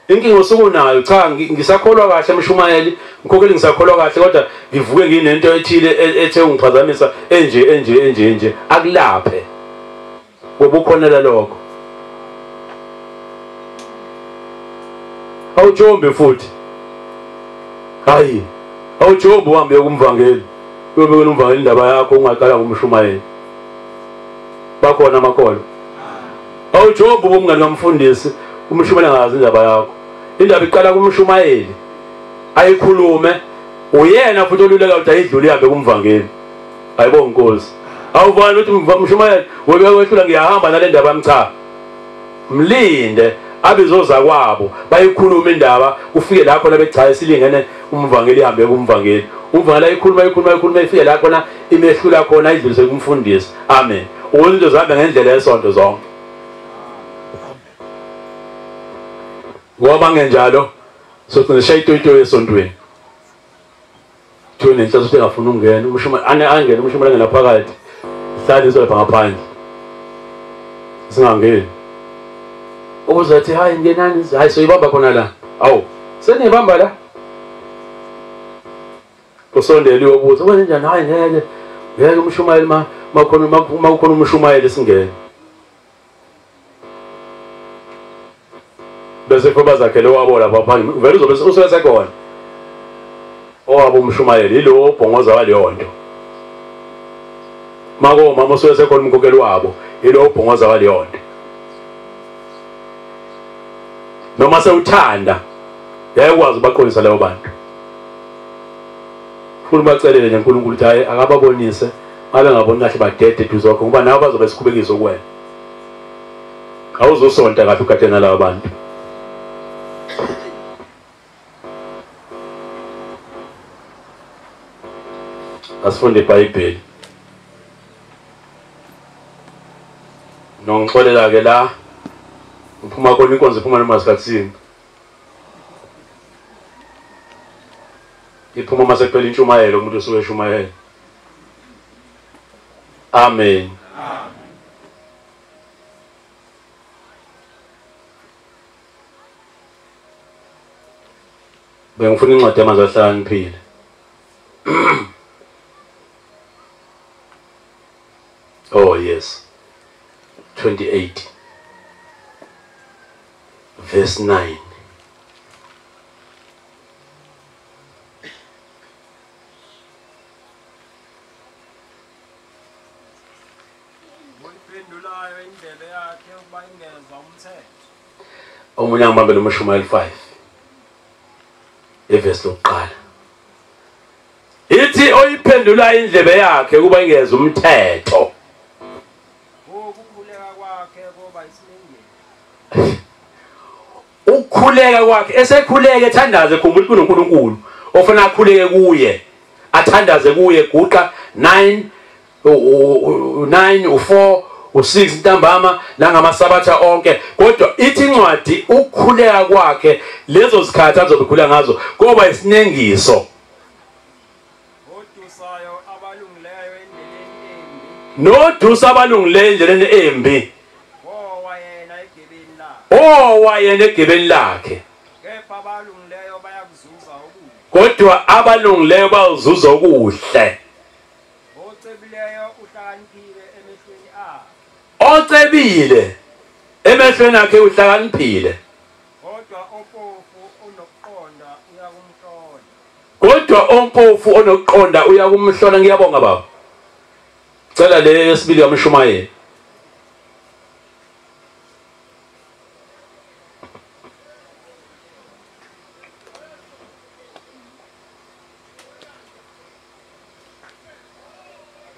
Speaker 1: inkingo osukunayo cha ngisakholwa kahle Mshumayeli ngikhokheli ngisakholwa kahle kodwa ngivuke nginento ethile ethe ungiphazamisa enje akulaphe ngoba ukhonela lokho. Awujombe futhi hayi awujombe uhambe kumvangeli uyobeka umvangeli indaba yakho ungaqala ngumshumayeli bakhona amakholwa. Awujombe umngani kamfundisi umshumayeli angazi indaba yakho indaba iqala kumshumayeli ayikhulume uyena futhi oluleka ukuthi ayidlule ihambe kumvangeli. Ayibonga Nkosi awuvani ukuthi Mshumayeli webeka wehlula ngiyahamba nale ndaba yamcha mlinde abizoza kwabo bayikhuluma indaba ufike la khona bechaza silingene umvangeli ihambe kumvangeli umvangeli ayikhuluma ifike la khona imehlula khona idlulise kumfundisi. Amen. Uzinto zihambe ngendlela yesonto zonke. Ngoba ngenjalo sokuthi shayitoyito esontweni thuna inhlanhla ukuthi engafuna ukungena umshumayeli angene umshumayeli ngena phakathi hlali iso lapha ngaphandle singangeni uzathi hayi ngenani hayi soyibamba khona la awu senibamba la usondele uyobuza wenze njani hayi ngeke umshumayeli makhona umshumayeli singene bese kuba zakhele wabo lapha phansi vele uzobe usesekhona owabo umshumayeli lo obhongoza waleyo nto mako mama usesekhona umkhokheli wabo ilo obhongoza waleyo nto noma sewuthanda yayikwazi ubaqondisa leyo bantu futhi bacelele neNkulunkulu ukuthi hayi akababonise ngabe ngaboni kahle badede duzokho ngoba nabo bazobe sikhubekisa kuwena awuzosonta kahle ugadena labo bantu. Asifunde iBhayibheli nongixolela ke la uphuma khona inkonzo iphuma noma sikhathini iphuma mase kuphela intshumayelo umuntu osuke eshumayela. Amen. Bengifuna incwadi yamazwi ahlakaniphile. Oh yes. 28 verse 9. Omunye angibambele uMshumayeli 5 verse lokuqala ithi oyiphendula indlebe yakhe kuba ingeza umthetho. Ukukhuleka kwakhe esekhuleka ethandaze khumbula kuNkulunkulu ofuna akhuleke kuye athandaze kuye guqa 9 u4 u6 ntambama langamasabatha onke. Kodwa ithi incwadi ukukhuleka kwakhe lezo zikhathi azobikhula ngazo kuba isinengiso. Nodusa abalungileyo endleleni embi. Wayena egebeni lakhe. Kodwa abalungileyo bazuza okuhle. Ocebile emehlweni akhe uhlakaniphile. Kodwa ompofu onokuqonda uyakumhlola. Ngiyabonga baba. Cela le yesibili kaMshumayeli.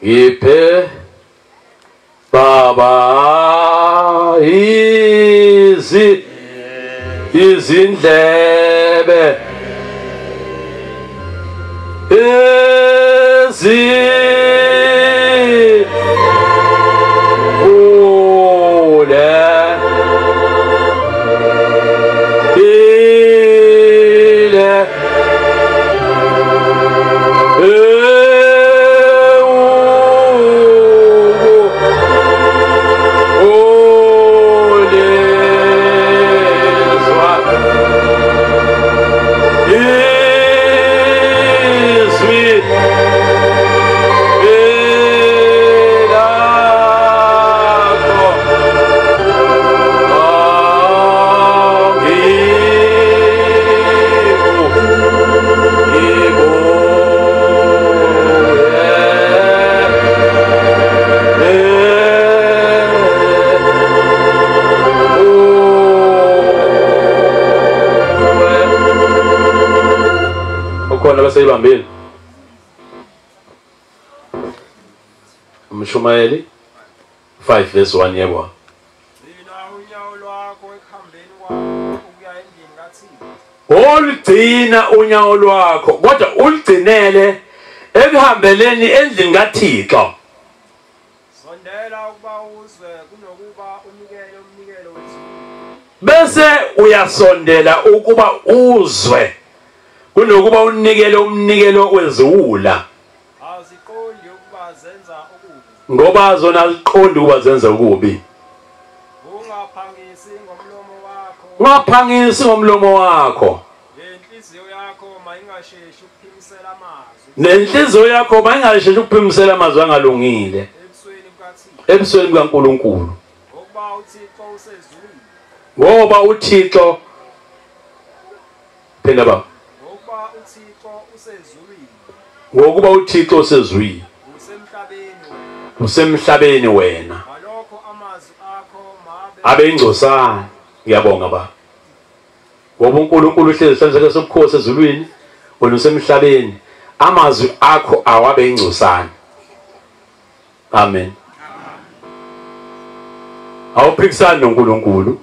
Speaker 1: Ngiphe Baba izindlebe Sayibambile Mshumayeli 5 verse 1 yebo. Ulugcina unyawo lwakho kodwa ulugcinele ekuhambeleni endlini kaThixo. Sondela ukuba uzwe kunokuba unikele umnikelo wezulu. Bese uyasondela ukuba uzwe kunokuba unikele umnikelo weziwula. Aziqondi ukuba zenza okubi. Ngoba zona ziqondi ukuba zenza okubi. Ungaphangisi ngomlomo wakho. Ungaphangisi ngomlomo wakho. Nenhliziyo yakho mayingasheshi ukuphimisela amazwi. Nenhliziyo yakho mayingasheshi ukuphimisela amazwi angalungile. Ebusweni kaNkulunkulu. Ngoba uThixo usezulwini. Ngoba uThixo phela baba. Ngokuba uThixo usezwini usemhlabeni wena abe ingcosana. Ngiyabonga baba. Ngoba uNkulunkulu uhlezi esandleni sobukhosi ezulwini wena usemhlabeni amazwi akho awabe ingcosana. Amen. Awuphikisani noNkulunkulu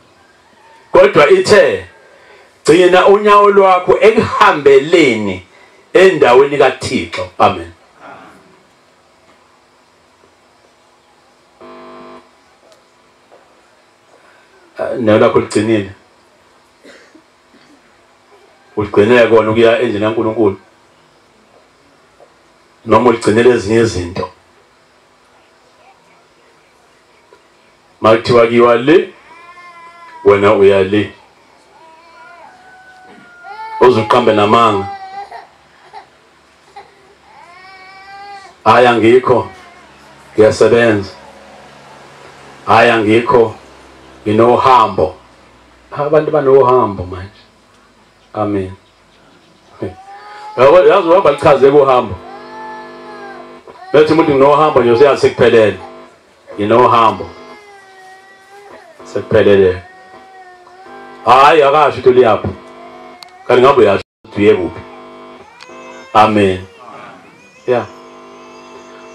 Speaker 1: kodwa ithe gcina unyawo lwakho ekuhambeleni endaweni kaThixo. Amen. Nalakho ligcinile. Ugcinele kona ukuya endlini kaNkulunkulu. Noma uligcinele ezinye izinto. Makuthiwa kiwa le wena uyale. Uzuqambe namanga. Aya ngikho ngiyasebenza. Aya ngikho nginohambo. Abantu banohambo manje. Amen. Yazi waba lichaze kuhambo. Bethi umuntu nginohambo nje useyasikuphelele. Nginohambo. Sekuphelele. Hayi akasho into liyapho. Kanti ngabe uyasho uye kuphi? Amen. Yeah.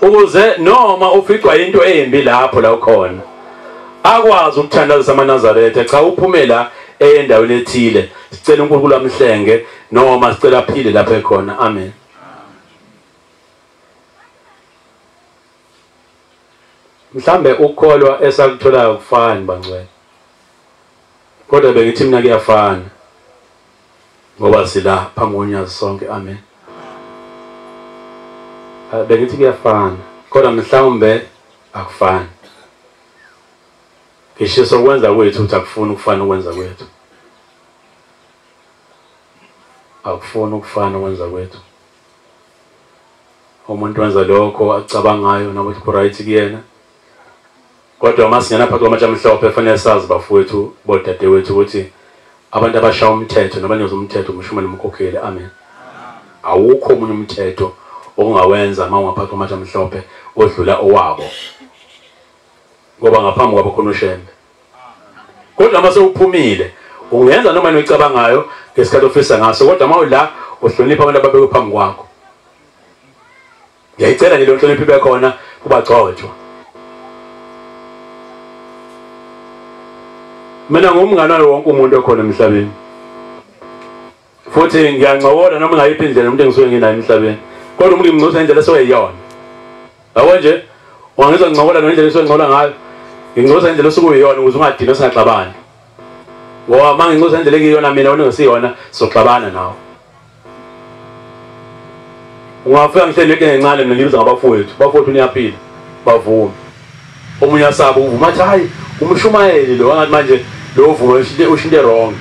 Speaker 1: Ukuze noma uficwa into embi lapho la ukhona akwazi ukuthandaza amaNazaretha cha uphumela endaweni ethile sicela uNkulunkulu amhlenge noma sicela aphile lapha ekhona. Amen. mhlambe ukukholwa esakutholayo kufani bangcwele, kodwa bengithi mina kuyafana ngoba sila phambi konyazi sonke. Amen. Bengithi kuyafana kodwa mhlawumbe akufani. Ngisho sokwenza kwethu uthi akufuni ukufana ukwenza kwethu, akufuni ukufana ukwenza kwethu. Umuntu wenza lokho acabangayo nokuthi ku-right kuyena, kodwa masingena phakathi kwamatshe amhlophe kufanele sazi bafowethu bodadewethu ukuthi abantu abashaya umthetho nabanyuza umthetho Mshumayeli umkhokheli. Amen. Awukho omunye umthetho ongawenza uma ungaphakathi kwamatshe amhlophe odlula owabo, ngoba ngaphambi kwabo khona ushembe. Kodwa mase uphumile ungenza noma uyicabangayo ngesikhathi ofisa ngaso, kodwa uma ula uhlonipha abantu ababekwe phambi kwakho. Ngiyayicela nje lo nhlonipho ibe khona kubagcotshwa. Mina ngumngane walo wonke umuntu okhona emhlabeni, futhi ngiyancokola noma ngayiphi indlela umuntu engisuke nginayo emhlabeni, kodwa umuntu ngimncosa indlela eseyiyona. Yabo nje ungangizwa ngincokola ngendlela esuke ngincokola ngayo, ngingcosa indlela esuke uyiyona ukuze ungadini singaxabani. Ngoba uma ngingcosa indlela ekuyiyona mina wena ngesiyona soxabana nawe. Ungafika ngihleli ngencane mina ngibiza ngabafowethu, bafowethu niyaphila bavume. Omunye asaba uvuma athi hayi uMshumayeli lo ngathi manje lo uvuma ushinte wrong.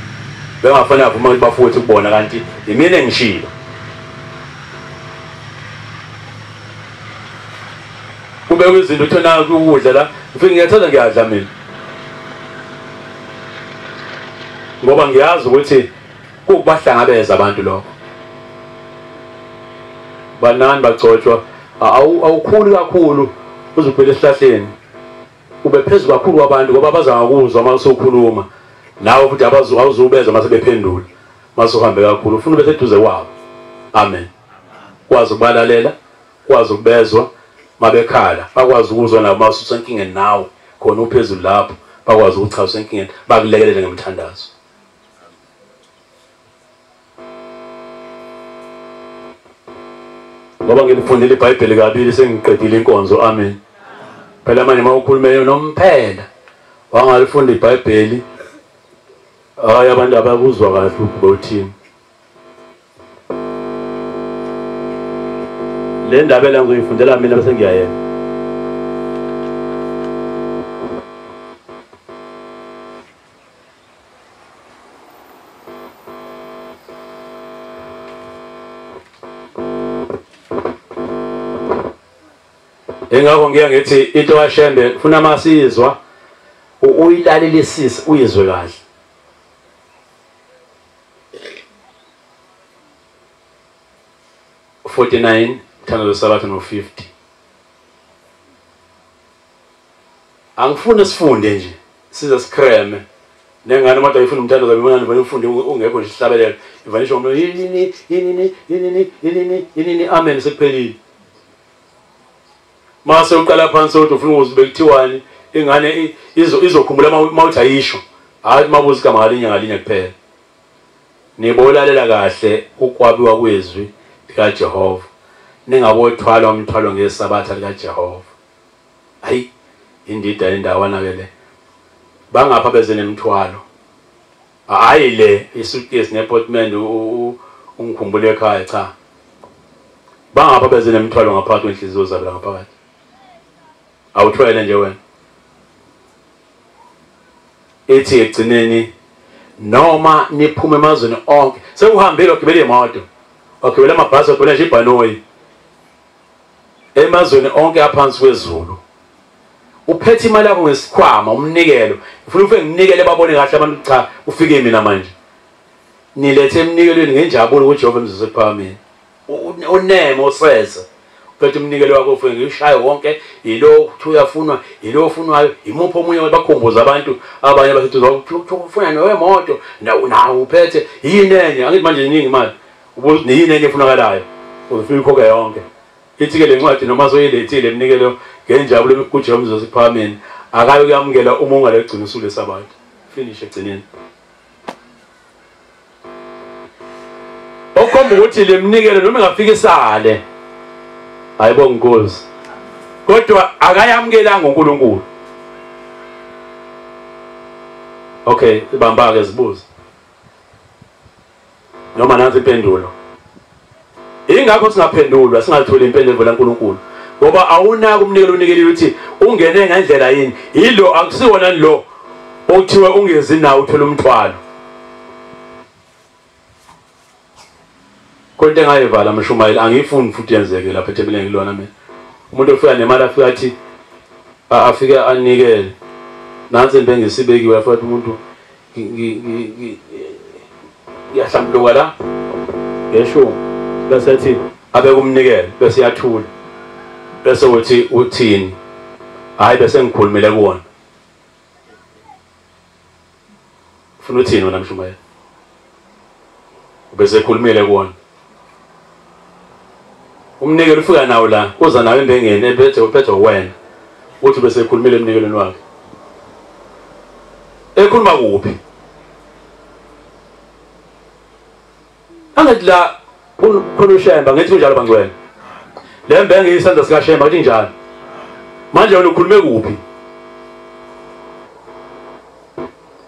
Speaker 1: Bengafanele avuma ukuthi bafowethu kubona kanti imina engishilo. Kube kwizinto uthona ukudla la, ngifike ngiyathanda ngiyadla mina. Ngoba ngiyazi ukuthi kubahlangabeza abantu lokho. Banani bagcotshwa, awukhulu kakhulu uzuphela esihlahleni. Ube phezulu kakhulu kwabantu ngoba bazangakuzwa uma usukhuluma. Nawe futhi awuzubeza mase bephendula. Mase uhambe kakhulu ufuna ube seduze kwabo. Amen. Kwazi ukubalalela, kwazi ukubezwa mabekhala, bakwazi ukuzwa nabo mase usenkingeni nawe khona uphezulu lapho, bakwazi ukuthi cha usenkingeni bakulekelele ngemthandazo. Ngoba ngilifundile iBhayibheli kabili sengiqedile inkonzo. Amen. Phela manje uma ukhulume nomphela wangalifunda iBhayibheli, hayi abantu abakuzwa kahle ukuba uthini. Le ndaba la ngizoyifundela mina bese ngiyayena. Engakho ngiya ngithi into washembe ufuna masizwa uyilalelisise uyizwe kahle. .49 Mthandazo Sabatha no50. Angifuni sifunde nje size sikreme nengane manje ayifuna umthandazo abimana nje ufunde ungekho nje sihlabelela ivanisha umuntu yini amen sekuphelile. Mase uqala phansi ukuthi ufuna ukuzibeka kuthiwani ingane izokhumbula mawuthi ayisho, hayi mabuzi igama ngalinye kuphela. Nibolalela kahle ukwabiwa kwezwi likaJehova, ningabothwala umthwalo ngesabatha likaJehova. Hayi indida indawana ke le bangapha beze nemthwalo, hayi le isuitcase neportman ungikhumbule ekhaya, cha. Bangapha beze nemthwalo ngaphakathi kwenhliziyo zabo la ngaphakathi. Awuthwele nje wena. Ethi egcineni noma niphume emazweni onke, sekuhambile ogibela imoto, ogibela amabhasi, ogibela nje ibhanoyi emazweni onke aphansi kwezulu, uphethe imali yakho ngesikhwama umnikelo, ufuna ufike nginikele babone kahle abantu, cha ufike mina manje nilethe emnikelweni ngenjabulo ukuthi Jehova mzise phambi uneme oseza. Uphethe umnikelo wakho ufike ngishaye wonke yilo uthi uyafunwa yilo ofunwayo imuphi omunye bakhumbuza abantu abanye basethi ufuna newemoto nawo uphethe yini enye, angithi manje iningi imali ubuthi niyini enye efunakalayo ufike ukhokhe yonke. Ithi ke le ncwadi noma soyilethile emnikelo ngenjabulo kuJehova mzise phambi akayo kuyamukela uma ungalegcina usule sabatha. Finish egcineni. Okhomba ukuthi le mnikelo noma ingafika isale, ayibonga Nkosi, kodwa akayamukelanga uNkulunkulu. Okay, ibamba ke zibuze. Noma nansi impendulo. Ingakho singaphendulwa singatholi impendulo kaNkulunkulu. Ngoba awunaka umnikelo unikeli uthi ungene ngendlela yini. Yilo akusiwona lo okuthiwa ungezi nawo uthola umthwalo. Konke ngayivala Mshumayeli angifuni futhi yenzeke lapha ethebeleni ngilona mina. Umuntu ofika nemali afika athi afika anikele. Nansi bengisibekiwe afika umuntu ngiyahlambuluka la. Ngesho bese athi abe kumnikele bese yathula. Bese uthi uthini? Hayi bese ngikhulumile kuwona. Ufuna uthini wena Mshumayeli? Bese ekhulumile kuwona. Umnikelo ufika nawo la uza nawe embengeni ebethe wena. Uthi bese ekhulumile emnikelweni wakhe. Ekhuluma kuphi? Angathi la khona uShemba ngithi kunjalo bangcwele. Le mbenge isandla sika Shemba athi njalo. Manje wena ukhulume kuphi?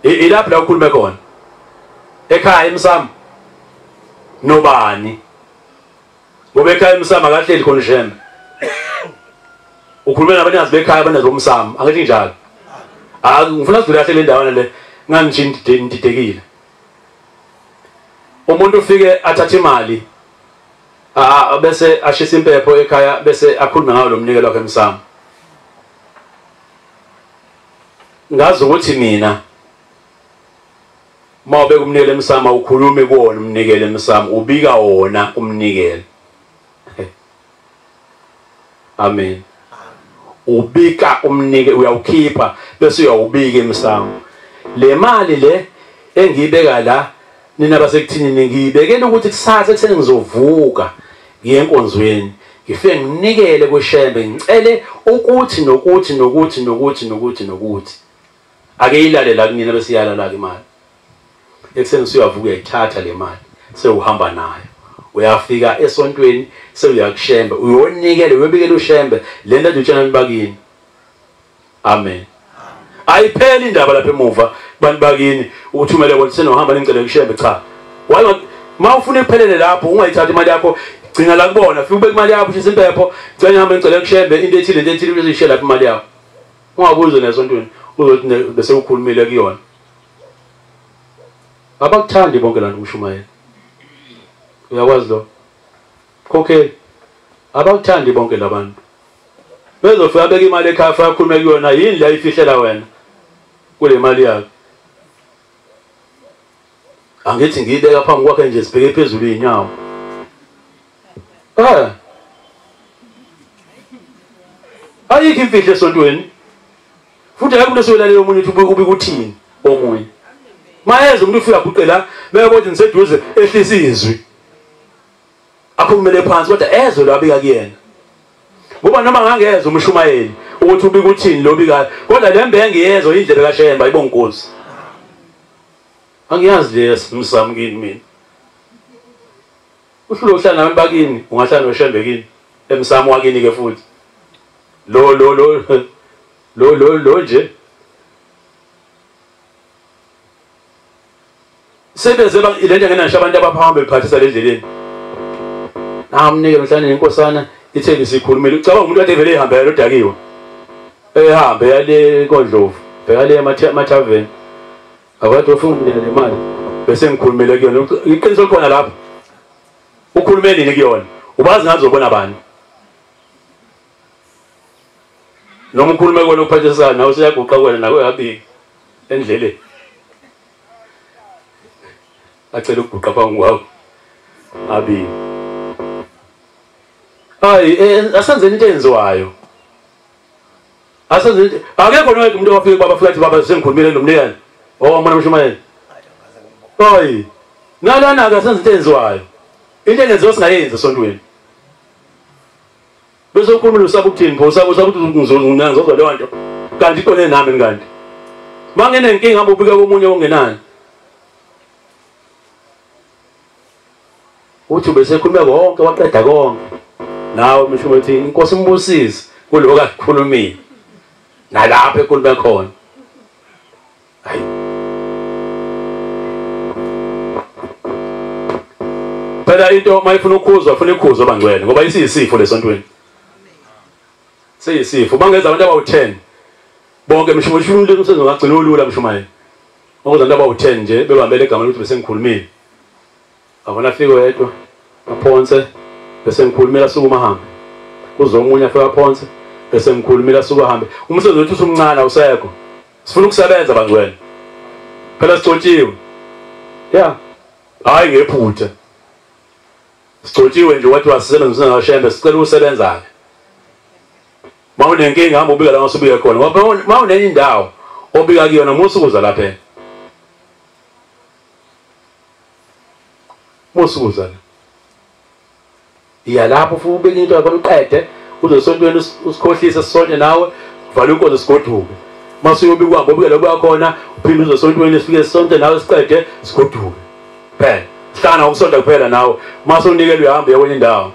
Speaker 1: Ilapho la ukhulume khona. Ekhaya emsamo. Nobani? Ngoba ekhaya emsamo akahleli khona uShemba. Ukhulume nabantu bekhaya abanezomsamo, angathi njalo. Ngifuna sidlule kahle le ndawana le ngangishinthi ndidekile. Umuntu ufike athatha imali bese ashisa impepho ekhaya bese akhuluma ngawo lo mnikelo wakhe emsamo. Ngazi ukuthi mina mawube kumnikelo emsamo ukhulume kuwona umnikelo emsamo ubika wona umnikelo. Amen. Ubika umnikelo uyawukhipha bese uyawubika emsamo. Le mali le engiyibeka la nina basekuthini ngiyibekela ukuthi kusasa ekseni ngizovuka ngiye enkonzweni ngifike nginikele kweShembe ngicele ukuthi nokuthi ake ilale la kunina bese iyala la imali. Ekseni uyavuka uyayithatha le mali sewuhamba nayo uyafika esontweni sewuyakuShembe uyonikele uyobikela uShembe le nto utshana nibakini. Amen. Ayipheli indaba lapha emuva bantu bakini uthumele ukuthi senohamba nicele kuShembe cha. Why mawufuna iphelele lapho ungayithatha imali yakho gcina la kubona fika ubeka imali yakho ushisa impepho gcina hamba nicele kuShembe into ethile bese lapha imali yakho. Ungabuze nesontweni uzothi bese ukhulumile kuyona. Abakuthandi bonke la Mshumayeli. Uyakwazi lo? Okay. Abakuthandi bonke labantu. Bezofika beka imali ekhaya akhulume kuyona yini la ifihlela wena kule mali yakho. Angithi ngiyibeka phambi kwakhe nje sibheke phezulu inyawo. Ayikho imfihlo esontweni. Futhi akho umuntu osolalela omunye uthi ubika uthini omunye. Mayeza umuntu ufika guqela beyokuthi niseduze ehlisa izwi. Akhulumele phansi kodwa ezwe lo abika kuyena. Ngoba noma ngangeza uMshumayeli ukuthi ubika uthini lo bika kodwa le mbenge yezwe indlela kaShemba ayibongozi. Angiyazi le msamo kini mina. Uhlelo uhlala nabantu bakini ungahlala noShembe kini emsamo wakini ke futhi. Lo nje. Sebeze ile nto ngenasha abantu abaphamba bephathisa le ndleleni. Namnikele mhlanje inkosana ithele sikhulumile ucabanga umuntu ade vele ehamba yalodakiwe. Ehambe yale kodlovu, bheka le mathaveni. Abathi ufuna ukunikela imali bese ngikhulumile kuyona. Iqiniso likhona lapha. Ukhulume nini kuyona? Ubazi ngazobona bani? Noma ukhulume kona ukuphathisana nawe useyaguqa kwena nawe yabi endleleni. Acela ukuguqa phambi kwakho. Abi. Asenzeni into enziwayo. Asenzeni akekho noyedwa umuntu owafika baba fika baba sengikhulumile nomnikelo. Mona Mshumayeli. Nalana akasenza into enziwayo. Into engenziwa singayenzi esontweni. Bese ukhulumile usaba ukuthini pho usaba ukuthi ngizozwa leyo nto. Kanti iqone nami kanti. Mangene inkinga hamba ubika komunye ongenani. Uthi bese ekhuluma konke waqeda konke. Nawe Mshumayeli inkosi imbusise kuloku akukhulumile nalapha ekhulume khona. Hayi phela into mayifuna ukukhuzwa ufuna ikhuzwa bangcwele ngoba isiyisifo lesontweni. Siyisifo bangeza abantu abawu10 bonke mshumayeli umsebenzi ungagcina ulula mshumayeli. Ukuze abantu abawu10 nje bebambele igama lokuthi bese ngikhulumile. Abona fike wedwa aphonse bese ngikhulumela sukuma hambe. Kuzomunye afika aphonse bese ngikhulumela suku hambe. Umsebenzi wethu usumncane awusekho. Sifuna ukusebenza bangcwele. Phela sicotshiwe. Yeah. Hayi ngephutha. Sicotshiwe nje wathi wasisebenza ngashembe sicela ukusebenza. Mawunenkinga hamba ubika la masubike khona. Ngoba mawunenye indawo obika kuyona musukuza lapha. Musukuza. Iya lapho futhi ubeka into yakho uqede uzosontweni usikhohlisa sisonke nawe vala inkonzo sigoduke. Masuyobi kuhamba ubike lokuya khona uphinde uzosontweni sifike sisonke nawe siqede sigoduke. Phela sihlangana ukusonta kuphela nawe mase unikelwe uhamba yakwenye indawo.